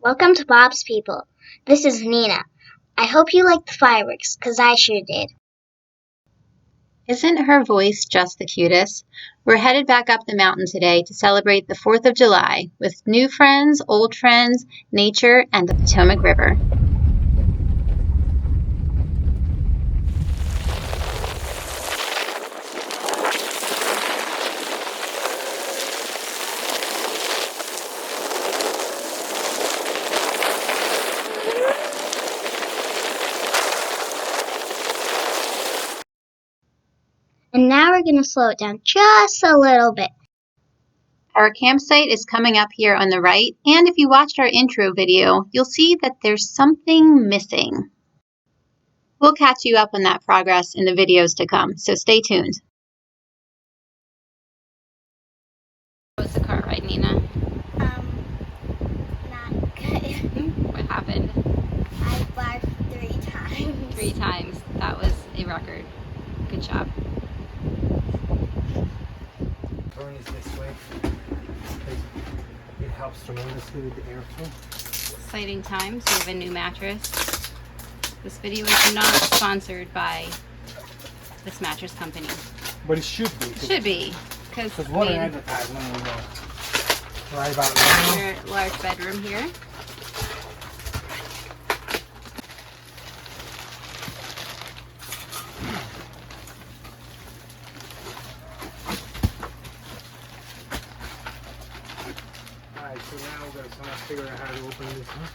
Welcome to Bob's People. This is Nina. I hope you liked the fireworks, 'cause I sure did. Isn't her voice just the cutest? We're headed back up the mountain today to celebrate the 4th of July with new friends, old friends, nature, and the Potomac River. And now we're going to slow it down just a little bit. Our campsite is coming up here on the right, and if you watched our intro video, you'll see that there's something missing. We'll catch you up on that progress in the videos to come, so stay tuned. How was the car ride, Nina? Not good. What happened? I barked 3 times. 3 times. That was a record. Good job. Turn is this way. It helps tremendously with the airflow. Exciting times. We have a new mattress. This video is not sponsored by this mattress company. But it should be. Should be, because what an advertisement we know. Right about now. Your large bedroom here. Alright, so now we're gonna figure out how to open this, huh?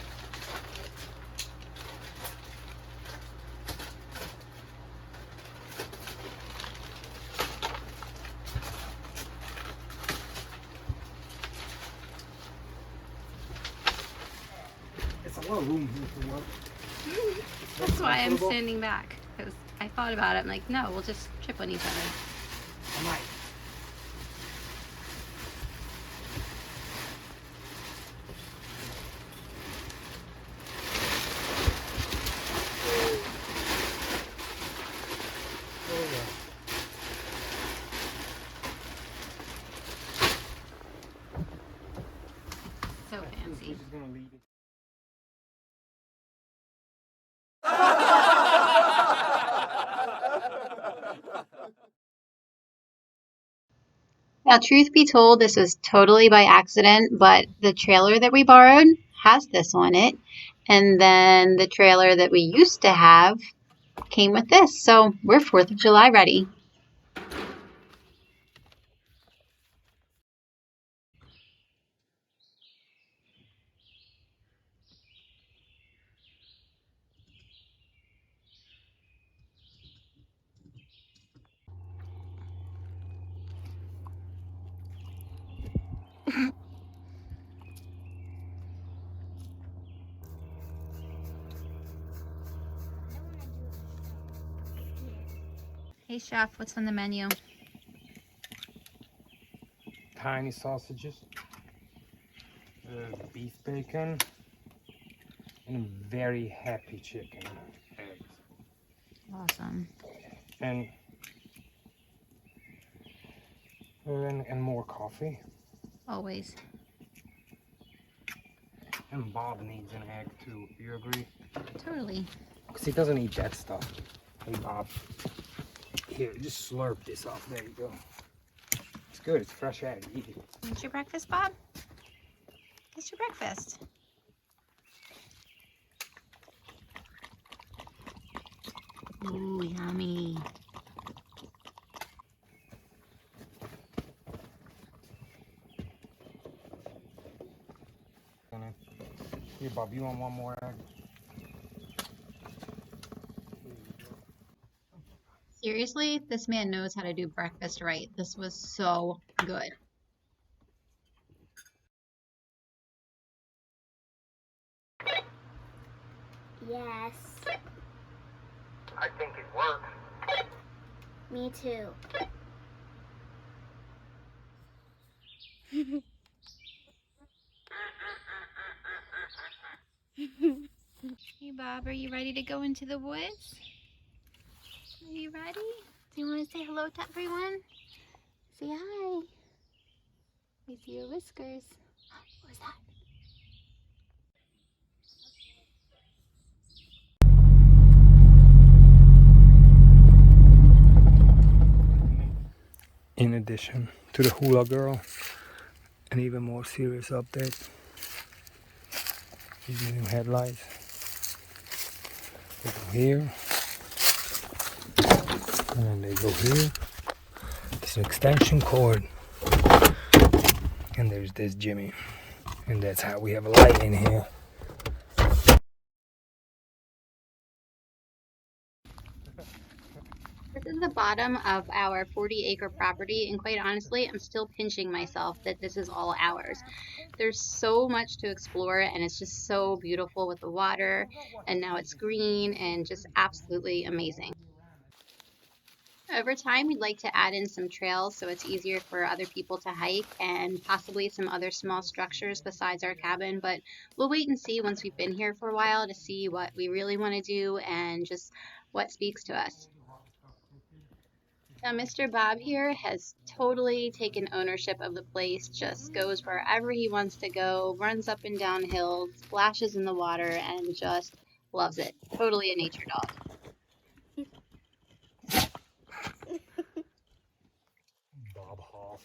It's a lot of room here for work. That's why I'm standing back, because I thought about it. I'm like, no, we'll just trip on each other. I might. So fancy. Just gonna leave it. Now, truth be told, this was totally by accident, but the trailer that we borrowed has this on it. And then the trailer that we used to have came with this. So we're 4th of July ready. Hey, chef, what's on the menu? Tiny sausages, beef bacon, and a very happy chicken. Eggs. Awesome. And more coffee. Always. And Bob needs an egg too. You agree? Totally. Because he doesn't eat that stuff. Hey Bob. Here, just slurp this up. There you go. It's good. It's fresh egg. Eat it. What's your breakfast, Bob? What's your breakfast? Ooh, yummy. Here, Bob, you want one more egg? Seriously, this man knows how to do breakfast right. This was so good. Yes. I think it works. Me too. Hey, Bob, are you ready to go into the woods? Are you ready? Do you want to say hello to everyone? Say hi. I see your whiskers. What was that? In addition to the hula girl, an even more serious update. These new headlights. They go here, and then they go here. It's an extension cord, and there's this Jimmy, and that's how we have a light in here. This is the bottom of our 40-acre property, and quite honestly, I'm still pinching myself that this is all ours. There's so much to explore, and it's just so beautiful with the water, and now it's green and just absolutely amazing. Over time, we'd like to add in some trails so it's easier for other people to hike and possibly some other small structures besides our cabin, but we'll wait and see once we've been here for a while to see what we really want to do and just what speaks to us. Now, Mr. Bob here has totally taken ownership of the place, just goes wherever he wants to go, runs up and down hills, splashes in the water, and just loves it. Totally a nature dog. Bob Hoff.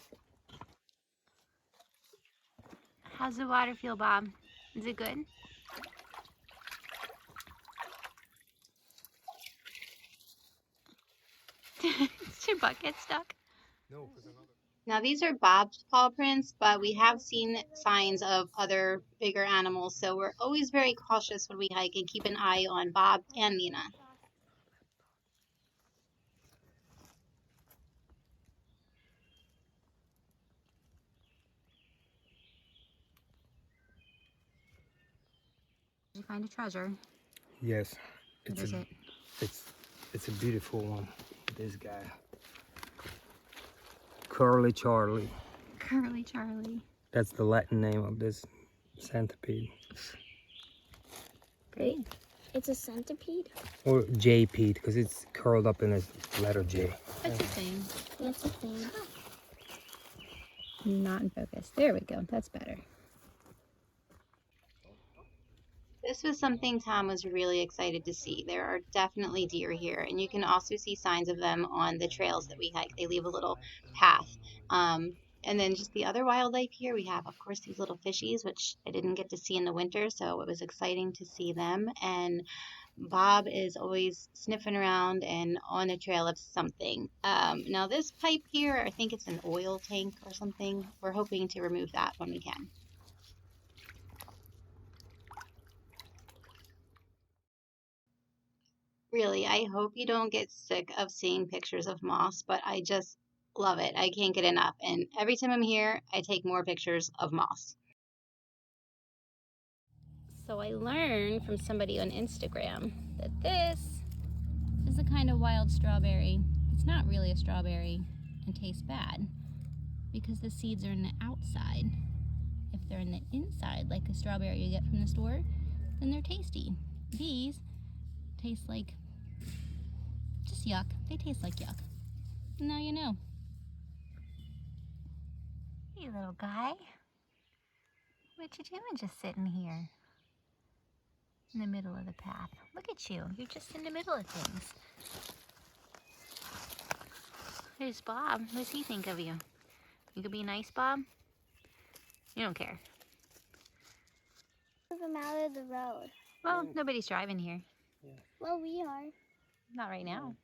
How's the water feel, Bob? Is it good? Is your bucket stuck? No, Now these are Bob's paw prints, but we have seen signs of other bigger animals, so we're always very cautious when we hike and keep an eye on Bob and Nina. Did you find a treasure? yes, What is it? it's a beautiful one. This guy, Curly Charlie. Curly Charlie. That's the Latin name of this centipede. Great. It's a centipede? Or J-pede, because it's curled up in a letter J. That's the thing. That's a thing. Not in focus. There we go. That's better. This was something Tom was really excited to see. There are definitely deer here, and you can also see signs of them on the trails that we hike. They leave a little path. And then just the other wildlife here, we have, of course, these little fishies, which I didn't get to see in the winter, so it was exciting to see them. And Bob is always sniffing around and on a trail of something. Now, this pipe here, I think it's an oil tank or something. We're hoping to remove that when we can. Really, I hope you don't get sick of seeing pictures of moss, but I just love it. I can't get enough. And every time I'm here, I take more pictures of moss. So I learned from somebody on Instagram that this is a kind of wild strawberry. It's not really a strawberry and tastes bad because the seeds are in the outside. If they're in the inside, like a strawberry you get from the store, then they're tasty. These taste like just yuck. They taste like yuck. Now you know. Hey, little guy. What you doing just sitting here in the middle of the path? Look at you. You're just in the middle of things. There's Bob. What does he think of you? You could be nice, Bob? You don't care. Move him out of the road. Well, nobody's driving here. Yeah. Well, we are. Not right now.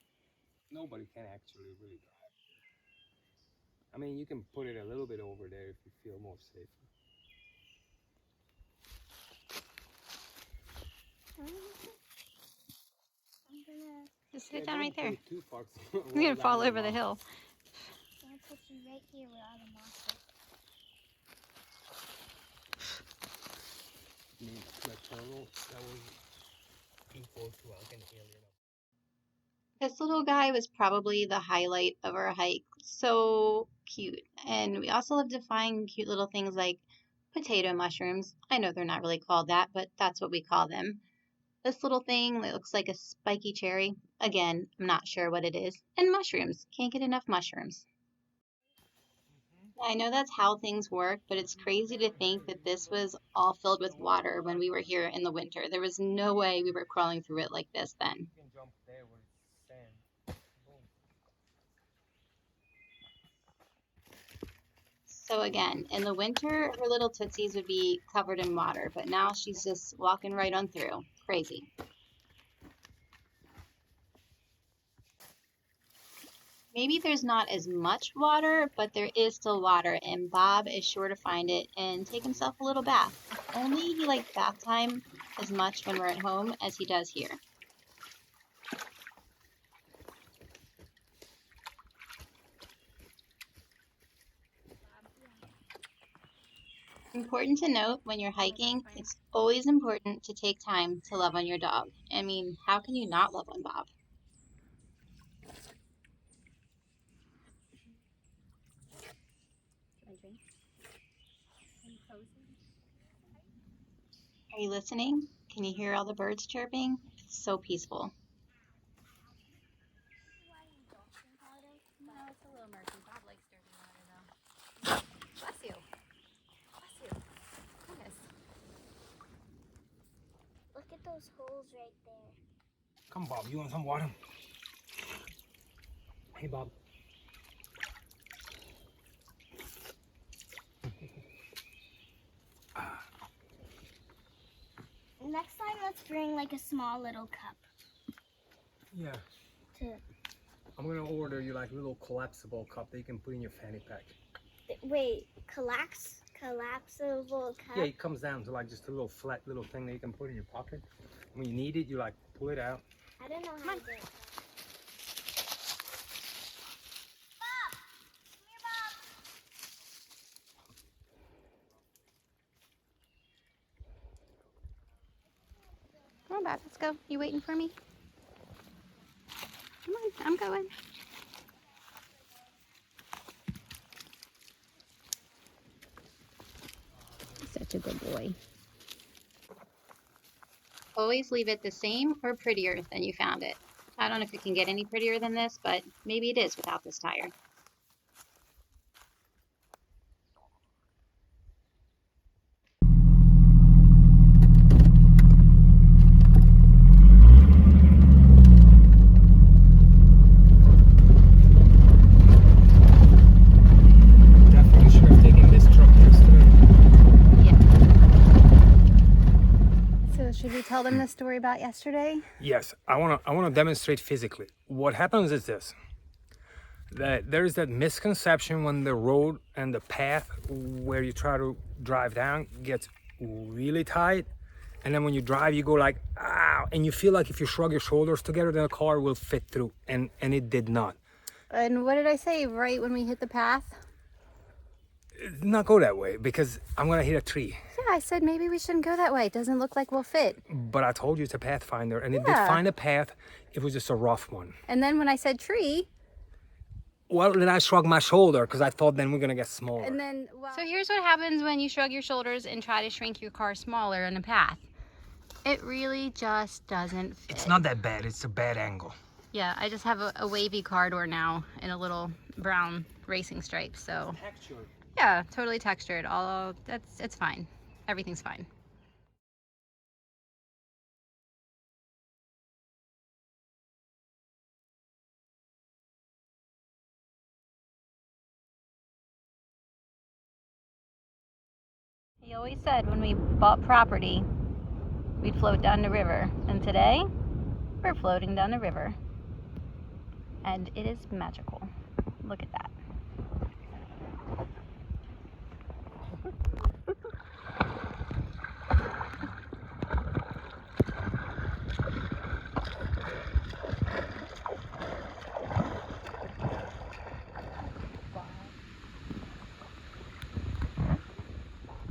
Nobody can actually really drive. I mean, you can put it a little bit over there if you feel more safe. I'm gonna Just sit down right there. Too far. You're gonna fall over the hill. put you right here where all the moss is. The turtle that was equal to an alien. This little guy was probably the highlight of our hike. So cute. And we also love to find cute little things like potato mushrooms. I know they're not really called that, but that's what we call them. This little thing that looks like a spiky cherry. Again, I'm not sure what it is. And mushrooms. Can't get enough mushrooms. I know that's how things work, but it's crazy to think that this was all filled with water when we were here in the winter. There was no way we were crawling through it like this then. You can jump there where it's sand. Boom. So again, in the winter, her little tootsies would be covered in water, but now she's just walking right on through. Crazy. Maybe there's not as much water, but there is still water, and Bob is sure to find it and take himself a little bath. Only he likes bath time as much when we're at home as he does here. Important to note, when you're hiking, it's always important to take time to love on your dog. I mean, how can you not love on Bob? Are you listening? Can you hear all the birds chirping? It's so peaceful. No, it's a little murky. Bob likes dirty water though. Bless you. Bless you. Goodness. Look at those holes right there. Come, Bob, you want some water? Hey, Bob. Next time, let's bring like a small little cup. Yeah. I'm gonna order you like a little collapsible cup that you can put in your fanny pack. Wait, collapsible cup? Yeah, it comes down to like just a little flat little thing that you can put in your pocket. When you need it, you like pull it out. I don't know how to do it. Bob! Come here, Bob! Come on, Bob. Let's go. You waiting for me? Come on. I'm going. Such a good boy. Always leave it the same or prettier than you found it. I don't know if it can get any prettier than this, but maybe it is without this tire. Definitely should have taken this truck yesterday. So should we tell them the story about yesterday? Yes, I wanna demonstrate physically. What happens is this. That there is that misconception when the road and the path where you try to drive down gets really tight, and then when you drive you go like ah, and you feel like if you shrug your shoulders together then the car will fit through, and it did not. And what did I say right when we hit the path? Not go that way because I'm gonna hit a tree. Yeah, I said maybe we shouldn't go that way. It doesn't look like we'll fit. But I told you it's a pathfinder, and it did Yeah. find a path. It was just a rough one. And then when I said tree, Well, then I shrugged my shoulder because I thought then we're gonna get smaller. and then So here's what happens when you shrug your shoulders and try to shrink your car smaller in a path. It really just doesn't fit. It's not that bad. It's a bad angle. Yeah, I just have a wavy car door now in a little brown racing stripe, so Texture. yeah, totally textured. It's fine. Everything's fine. He always said when we bought property, we'd float down the river, and today we're floating down the river, and it is magical. Look at that.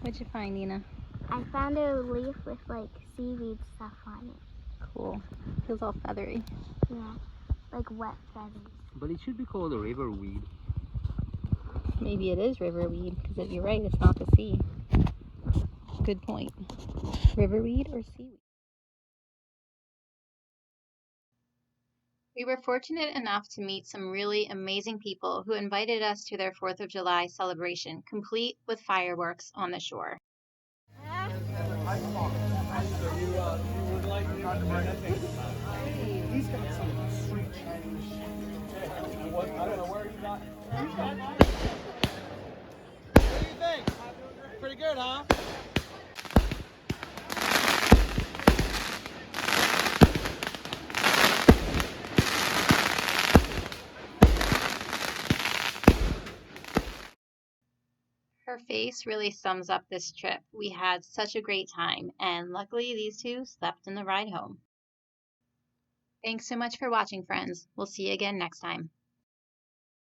What'd you find, Nina? I found a leaf with like seaweed stuff on it. Cool. Feels all feathery. Yeah, like wet feathers. But it should be called a river weed. Maybe it is riverweed, because you're right, it's not the sea. Good point. Riverweed or seaweed? We were fortunate enough to meet some really amazing people who invited us to their 4th of July celebration, complete with fireworks on the shore. Her face really sums up this trip. We had such a great time, and luckily these two slept in the ride home. Thanks so much for watching, friends. We'll see you again next time.